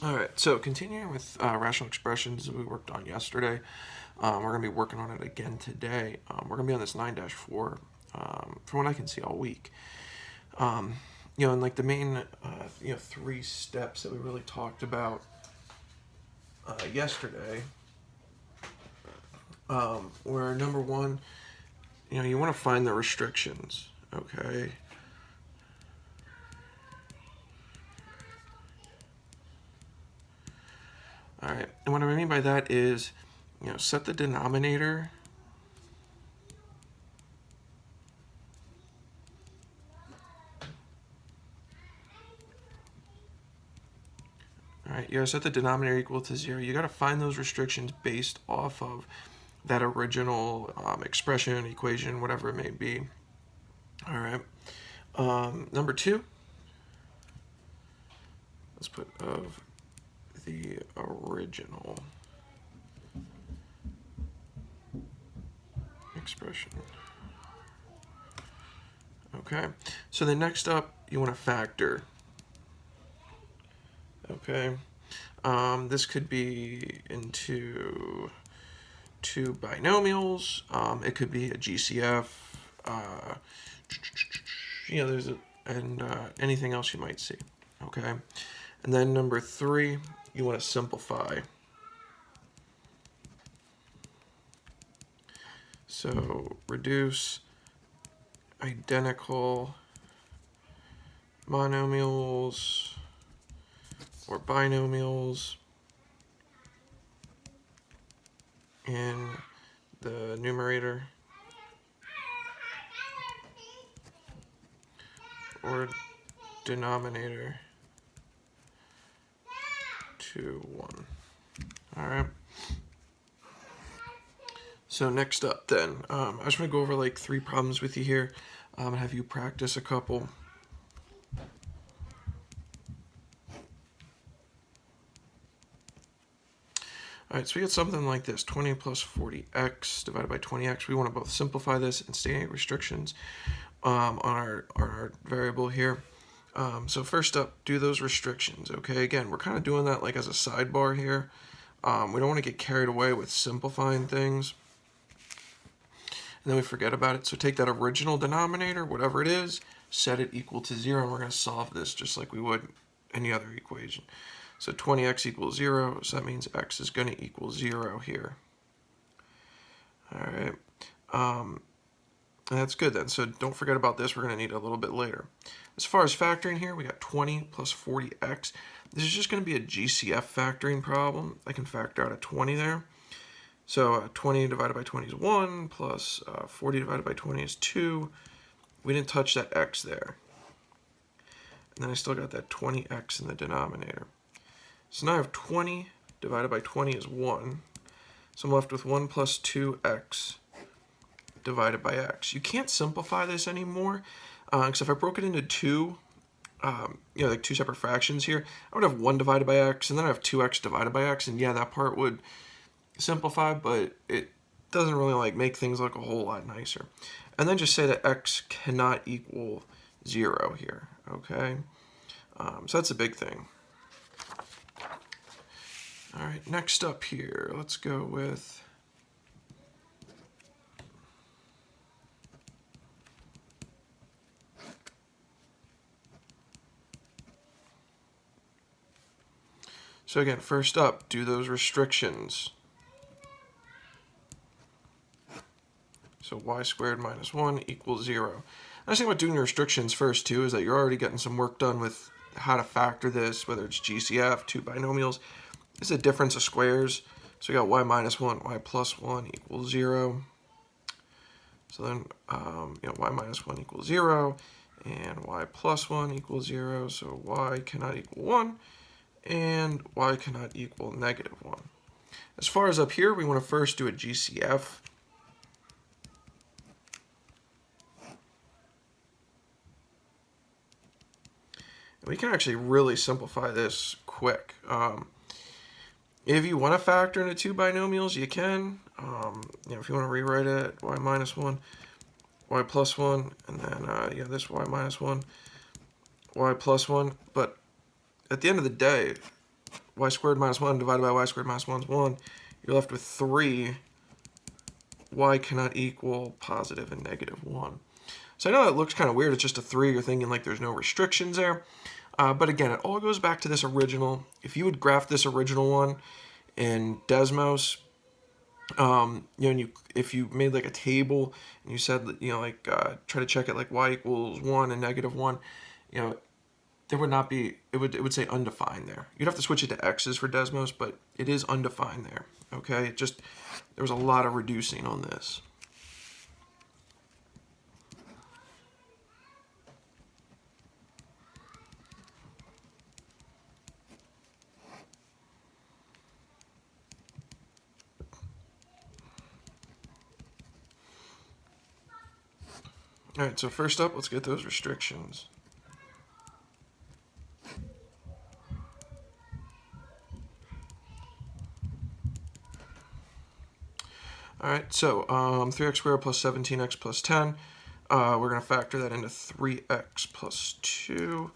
All right, so continuing with rational expressions that we worked on yesterday, we're going to be working on it again today. We're going to be on this 9-4 from what I can see all week. And like the main, three steps that we really talked about yesterday were number one, you want to find the restrictions, okay? All right, and what I mean by that is, set the denominator All right, you gotta set the denominator equal to 0. You gotta find those restrictions based off of that original expression, equation, whatever it may be. All right. Number two, let's put of the original expression. Okay. So the next up, you want to factor. Okay. This could be into two binomials. It could be a GCF. There's anything else you might see. Okay. And then number three, you want to simplify. So reduce identical monomials or binomials in the numerator or denominator to 1. All right. So next up then, I just want to go over like 3 problems with you here and have you practice a couple. All right, so we get something like this, 20 plus 40x divided by 20x. We want to both simplify this and state restrictions on our variable here. So first up, do those restrictions, okay? Again, we're kind of doing that like as a sidebar here. We don't want to get carried away with simplifying things, and then we forget about it. So take that original denominator, whatever it is, set it equal to 0, and we're going to solve this just like we would any other equation. So 20x equals 0, so that means x is going to equal 0 here. All right. And that's good then. So don't forget about this. We're going to need it a little bit later. As far as factoring here, we got 20 plus 40x. This is just going to be a GCF factoring problem. I can factor out a 20 there. So 20 divided by 20 is 1, plus 40 divided by 20 is 2. We didn't touch that x there. And then I still got that 20x in the denominator. So now I have 20 divided by 20 is 1. So I'm left with 1 plus 2x divided by x. You can't simplify this anymore, because if I broke it into two, like two separate fractions here, I would have 1 divided by x, and then I have 2x divided by x, and yeah, that part would simplify, but it doesn't really like make things look a whole lot nicer. And then just say that x cannot equal 0 here, okay? So that's a big thing. All right, next up here, let's go with so again, first up, do those restrictions. So y squared minus 1 equals 0. The nice thing about doing the restrictions first, too, is that you're already getting some work done with how to factor this, whether it's GCF, two binomials. This is a difference of squares. So we got y minus 1, y plus 1 equals 0. So then, y minus 1 equals 0, and y plus 1 equals 0. So y cannot equal 1, and y cannot equal negative 1. As far as up here, we want to first do a GCF. We can actually really simplify this quick. If you want to factor into two binomials, you can. If you want to rewrite it, y minus 1, y plus 1, and then this y minus 1, y plus 1. But at the end of the day, y squared minus 1 divided by y squared minus 1 is 1. You're left with 3. Y cannot equal positive and negative 1. So I know that looks kind of weird. It's just a 3. You're thinking like there's no restrictions there. But again, it all goes back to this original. If you would graph this original one in Desmos, if you made like a table and you said, try to check it like y equals 1 and negative 1, there would not be, it would say undefined there. You'd have to switch it to x's for Desmos, but it is undefined there, okay? There was a lot of reducing on this. All right, so first up, let's get those restrictions. All right, so 3x squared plus 17x plus 10. We're going to factor that into 3x plus 2,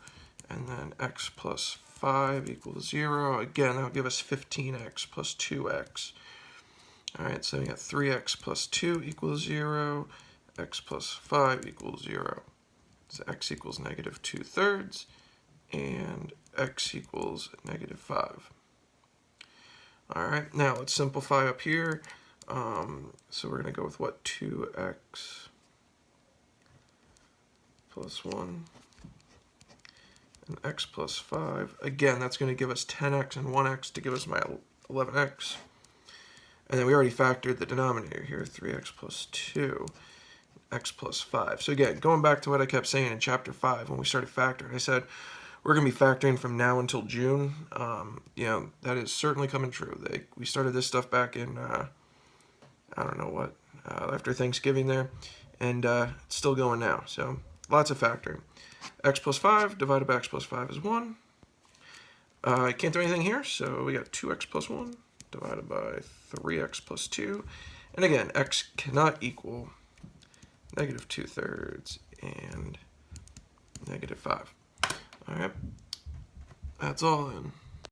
and then x plus 5 equals 0. Again, that'll give us 15x plus 2x. All right, so we got 3x plus 2 equals 0, x plus 5 equals 0. So x equals negative 2/3, and x equals negative 5. All right, now let's simplify up here. So we're going to go with what? 2x plus 1 and x plus 5. Again, that's going to give us 10x and 1x to give us my 11x. And then we already factored the denominator here, 3x plus 2, x plus 5. So again, going back to what I kept saying in chapter 5 when we started factoring, I said we're going to be factoring from now until June. That is certainly coming true. We started this stuff back in, I don't know what, after Thanksgiving there, and it's still going now. So lots of factoring. X plus 5 divided by x plus 5 is 1. I can't do anything here, so we got 2x plus 1 divided by 3x plus 2. And again, x cannot equal negative 2/3 and negative 5. All right, that's all then.